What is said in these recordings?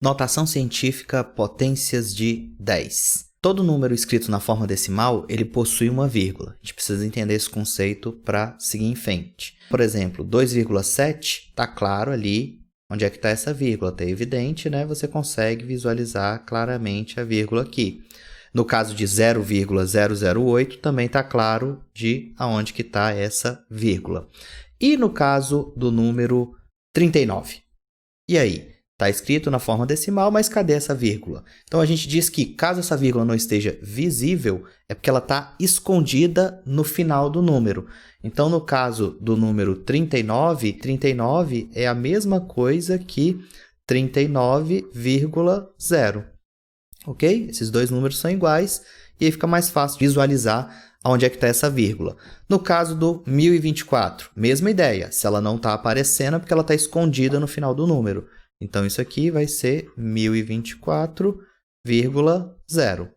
Notação científica, potências de 10. Todo número escrito na forma decimal, ele possui uma vírgula. A gente precisa entender esse conceito para seguir em frente. Por exemplo, 2,7 está claro ali onde é que está essa vírgula. Está evidente, né? Você consegue visualizar claramente a vírgula aqui. No caso de 0,008, também está claro de aonde que está essa vírgula. E no caso do número 39? E aí? Está escrito na forma decimal, mas cadê essa vírgula? Então, a gente diz que, caso essa vírgula não esteja visível, é porque ela está escondida no final do número. Então, no caso do número 39, 39 é a mesma coisa que 39,0. Ok? Esses dois números são iguais e aí fica mais fácil visualizar onde é que está essa vírgula. No caso do 1024, mesma ideia. Se ela não está aparecendo é porque ela está escondida no final do número. Então, isso aqui vai ser 1024,0.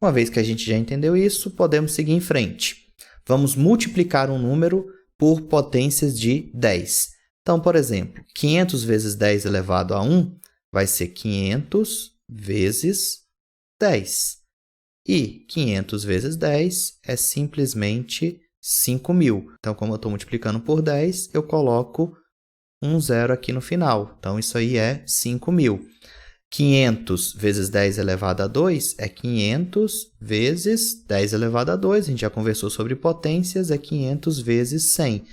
Uma vez que a gente já entendeu isso, podemos seguir em frente. Vamos multiplicar um número por potências de 10. Então, por exemplo, 500 vezes 10 elevado a 1 vai ser 500 vezes 10. E 500 vezes 10 é simplesmente 5.000. Então, como eu estou multiplicando por 10, eu coloco um zero aqui no final. Então, isso aí é 5.000. 500 vezes 10 elevado a 2 é 500 vezes 10 elevado a 2. A gente já conversou sobre potências, é 500 vezes 100.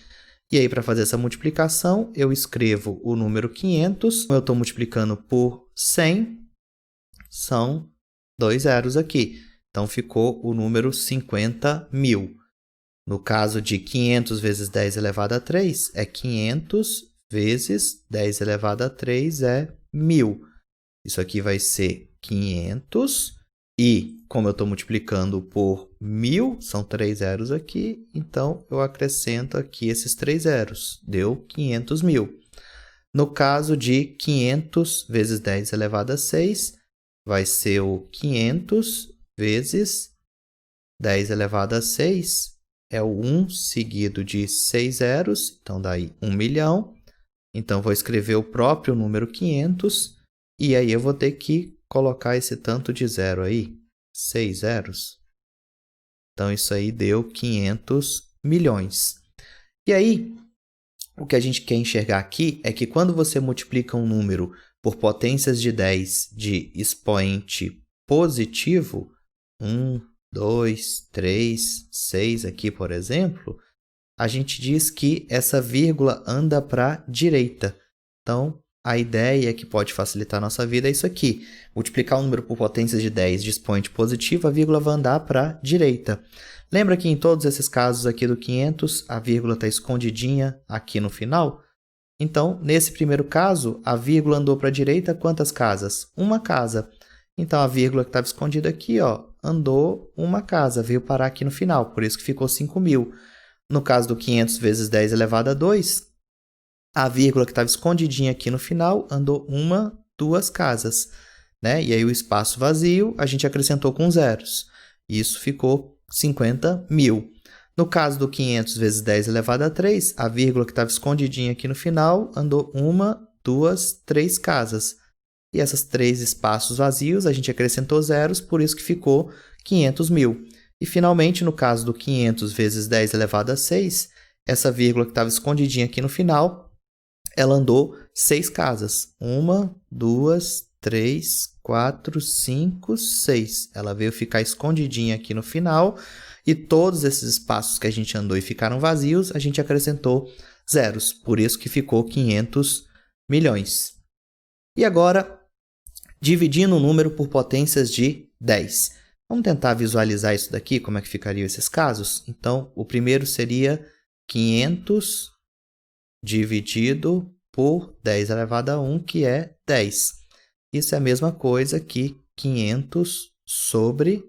E aí, para fazer essa multiplicação, eu escrevo o número 500. Eu estou multiplicando por 100, são 2 zeros aqui. Então, ficou o número 50.000. No caso de 500 vezes 10 elevado a 3, é 500 vezes 10 elevado a 3 é 1.000. Isso aqui vai ser 500 e, como eu estou multiplicando por 1.000, são 3 zeros aqui, então eu acrescento aqui esses 3 zeros, deu 500.000. No caso de 500 vezes 10 elevado a 6, vai ser o 500 vezes 10 elevado a 6, é o 1 seguido de 6 zeros, então daí 1 milhão. Então, vou escrever o próprio número 500 e aí eu vou ter que colocar esse tanto de zero aí, 6 zeros. Então, isso aí deu 500 milhões. E aí, o que a gente quer enxergar aqui é que quando você multiplica um número por potências de 10 de expoente positivo, 1, 2, 3, 6 aqui, por exemplo, a gente diz que essa vírgula anda para a direita. Então, a ideia que pode facilitar a nossa vida é isso aqui. Multiplicar um número por potências de 10 de expoente positivo, a vírgula vai andar para a direita. Lembra que em todos esses casos aqui do 500, a vírgula está escondidinha aqui no final? Então, nesse primeiro caso, a vírgula andou para a direita quantas casas? Uma casa. Então, a vírgula que estava escondida aqui, ó, andou uma casa, veio parar aqui no final, por isso que ficou 5.000. No caso do 500 vezes 10 elevado a 2, a vírgula que estava escondidinha aqui no final andou uma, duas casas, né? E aí o espaço vazio a gente acrescentou com zeros. Isso ficou 50.000. No caso do 500 vezes 10 elevado a 3, a vírgula que estava escondidinha aqui no final andou uma, duas, três casas. E esses três espaços vazios a gente acrescentou zeros, por isso que ficou 500.000. E, finalmente, no caso do 500 vezes 10 elevado a 6, essa vírgula que estava escondidinha aqui no final, ela andou 6 casas. 1, 2, 3, 4, 5, 6. Ela veio ficar escondidinha aqui no final e todos esses espaços que a gente andou e ficaram vazios, a gente acrescentou zeros. Por isso que ficou 500 milhões. E agora, dividindo o número por potências de 10. Vamos tentar visualizar isso daqui, como é que ficariam esses casos? Então, o primeiro seria 500 dividido por 10 elevado a 1, que é 10. Isso é a mesma coisa que 500 sobre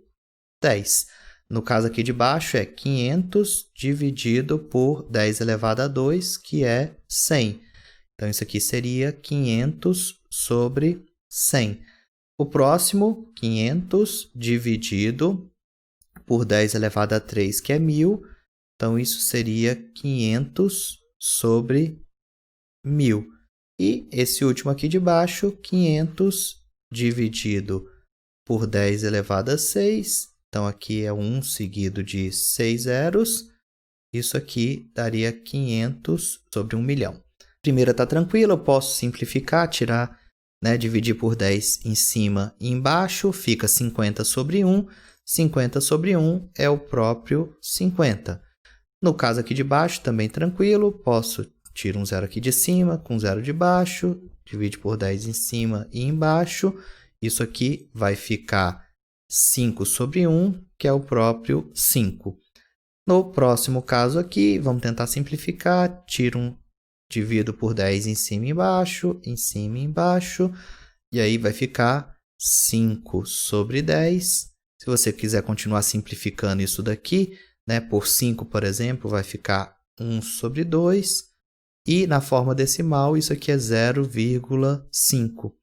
10. No caso aqui de baixo é 500 dividido por 10 elevado a 2, que é 100. Então, isso aqui seria 500 sobre 100. O próximo, 500 dividido por 10 elevado a 3, que é 1.000. Então, isso seria 500 sobre 1.000. E esse último aqui de baixo, 500 dividido por 10 elevado a 6. Então, aqui é 1 seguido de 6 zeros. Isso aqui daria 500 sobre 1 milhão. A primeira está tranquila, eu posso simplificar, tirar, dividir por 10 em cima e embaixo, fica 50 sobre 1. 50 sobre 1 é o próprio 50. No caso aqui de baixo, também tranquilo, posso tirar um zero aqui de cima com um zero de baixo, divide por 10 em cima e embaixo. Isso aqui vai ficar 5 sobre 1, que é o próprio 5. No próximo caso aqui, vamos tentar simplificar, divido por 10 em cima e embaixo, e aí vai ficar 5 sobre 10. Se você quiser continuar simplificando isso daqui, por 5, por exemplo, vai ficar 1 sobre 2, e na forma decimal, isso aqui é 0,5.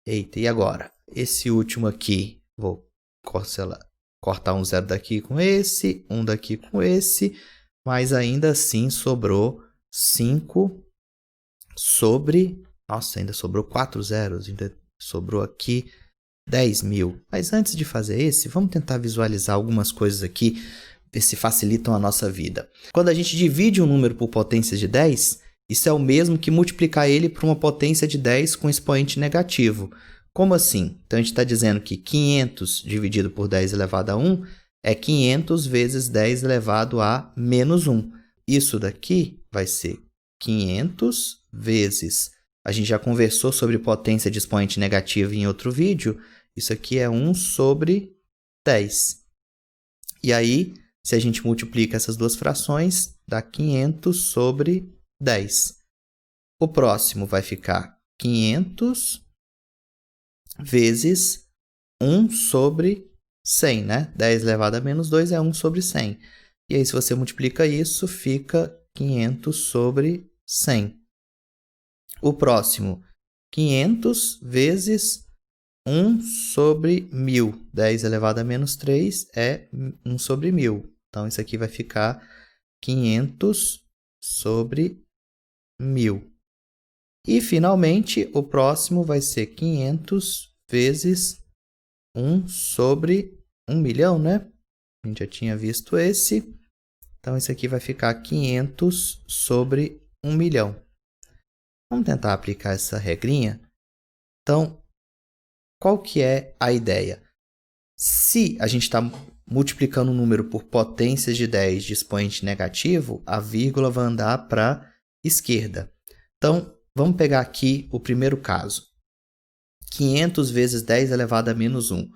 Eita, e agora? Esse último aqui, vou cortar um zero daqui com esse, um daqui com esse, mas ainda assim sobrou 5 sobre... Nossa, ainda sobrou 4 zeros, ainda sobrou aqui 10.000. Mas antes de fazer esse, vamos tentar visualizar algumas coisas aqui, ver se facilitam a nossa vida. Quando a gente divide um número por potência de 10, isso é o mesmo que multiplicar ele por uma potência de 10 com expoente negativo. Como assim? Então, a gente está dizendo que 500 dividido por 10 elevado a 1 é 500 vezes 10 elevado a menos 1. Isso daqui vai ser 500 vezes... A gente já conversou sobre potência de expoente negativo em outro vídeo. Isso aqui é 1 sobre 10. E aí, se a gente multiplica essas duas frações, dá 500 sobre 10. O próximo vai ficar 500 vezes 1 sobre 100, né? 10 elevado a menos 2 é 1 sobre 100. E aí, se você multiplica isso, fica 500 sobre 100. O próximo, 500 vezes 1 sobre 1.000. 10 elevado a menos 3 é 1 sobre 1.000. Então, isso aqui vai ficar 500 sobre 1.000. E, finalmente, o próximo vai ser 500 vezes 1 sobre 1 milhão, né? A gente já tinha visto esse. Então, esse aqui vai ficar 500 sobre 1 milhão. Vamos tentar aplicar essa regrinha. Então, qual que é a ideia? Se a gente está multiplicando um número por potências de 10 de expoente negativo, a vírgula vai andar para a esquerda. Então, vamos pegar aqui o primeiro caso. 500 vezes 10 elevado a menos 1.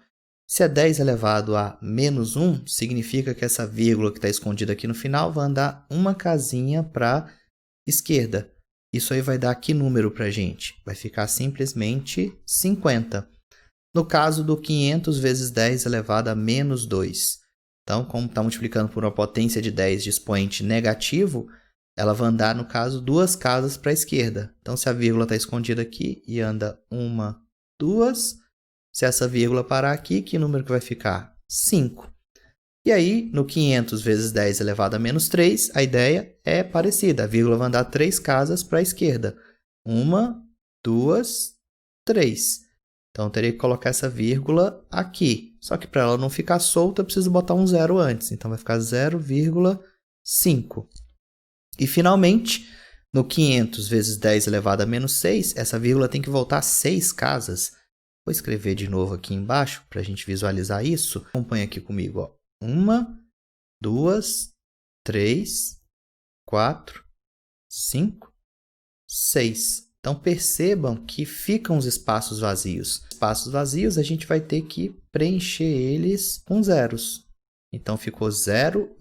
Se é 10 elevado a menos 1, significa que essa vírgula que está escondida aqui no final vai andar uma casinha para a esquerda. Isso aí vai dar que número para a gente? Vai ficar simplesmente 50. No caso do 500 vezes 10 elevado a menos 2. Então, como está multiplicando por uma potência de 10 de expoente negativo, ela vai andar, no caso, duas casas para a esquerda. Então, se a vírgula está escondida aqui e anda 1, 2, se essa vírgula parar aqui, que número que vai ficar? 5. E aí, no 500 vezes 10 elevado a menos 3, a ideia é parecida. A vírgula vai andar 3 casas para a esquerda. 1, 2, 3. Então, eu teria que colocar essa vírgula aqui. Só que para ela não ficar solta, eu preciso botar um zero antes. Então, vai ficar 0,5. E, finalmente, no 500 vezes 10 elevado a menos 6, essa vírgula tem que voltar 6 casas. Vou escrever de novo aqui embaixo para a gente visualizar isso. Acompanha aqui comigo, ó. 1, 2, 3, 4, 5, 6. Então, percebam que ficam os espaços vazios. Espaços vazios, a gente vai ter que preencher eles com zeros. Então, ficou 0,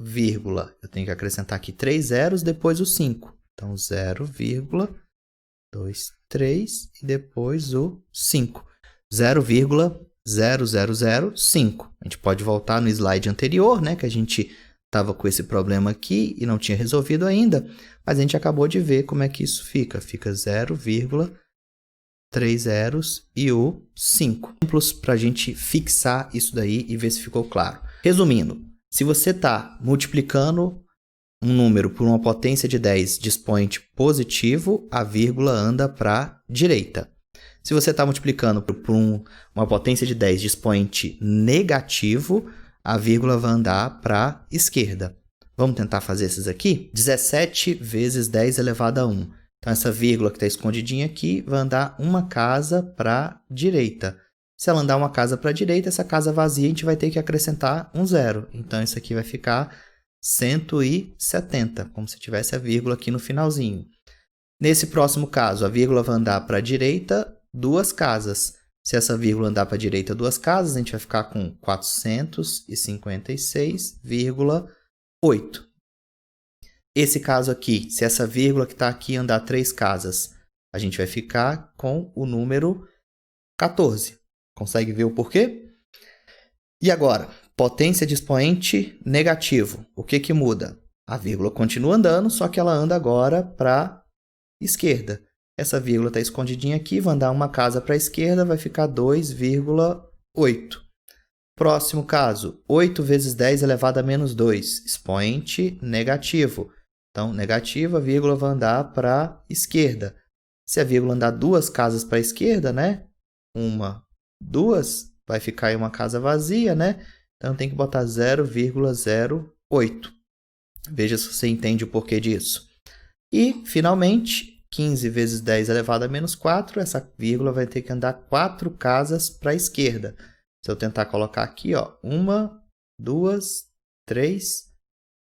eu tenho que acrescentar aqui 3 zeros, depois o 5. Então, 0,2, e depois o 5. 0,0005. A gente pode voltar no slide anterior, né, que a gente estava com esse problema aqui e não tinha resolvido ainda, mas a gente acabou de ver como é que isso fica. Fica 0,3 zeros e o 5. Exemplos para a gente fixar isso daí e ver se ficou claro. Resumindo, se você está multiplicando um número por uma potência de 10 de expoente positivo, a vírgula anda para a direita. Se você está multiplicando por uma potência de 10 de expoente negativo, a vírgula vai andar para a esquerda. Vamos tentar fazer esses aqui? 17 vezes 10 elevado a 1. Então, essa vírgula que está escondidinha aqui vai andar uma casa para a direita. Se ela andar uma casa para a direita, essa casa vazia a gente vai ter que acrescentar um zero. Então, isso aqui vai ficar 170, como se tivesse a vírgula aqui no finalzinho. Nesse próximo caso, a vírgula vai andar para a direita duas casas. Se essa vírgula andar para a direita duas casas, a gente vai ficar com 456,8. Esse caso aqui, se essa vírgula que está aqui andar 3 casas, a gente vai ficar com o número 14. Consegue ver o porquê? E agora, potência de expoente negativo. O que muda? A vírgula continua andando, só que ela anda agora para a esquerda. Essa vírgula está escondidinha aqui, vai andar uma casa para a esquerda, vai ficar 2,8. Próximo caso, 8 vezes 10 elevado a menos 2, expoente negativo. Então, negativo, a vírgula vai andar para a esquerda. Se a vírgula andar duas casas para a esquerda, né? Uma, duas, vai ficar aí uma casa vazia, né? Então, tem que botar 0,08. Veja se você entende o porquê disso. E, finalmente, 15 vezes 10 elevado a menos 4, essa vírgula vai ter que andar 4 casas para a esquerda. Se eu tentar colocar aqui, ó, 1, 2, 3,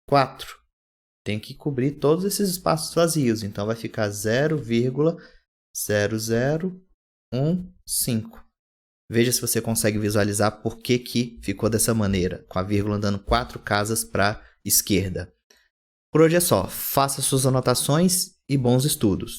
4. Tem que cobrir todos esses espaços vazios. Então, vai ficar 0,0015. Veja se você consegue visualizar por que ficou dessa maneira, com a vírgula andando 4 casas para a esquerda. Por hoje é só. Faça suas anotações e bons estudos.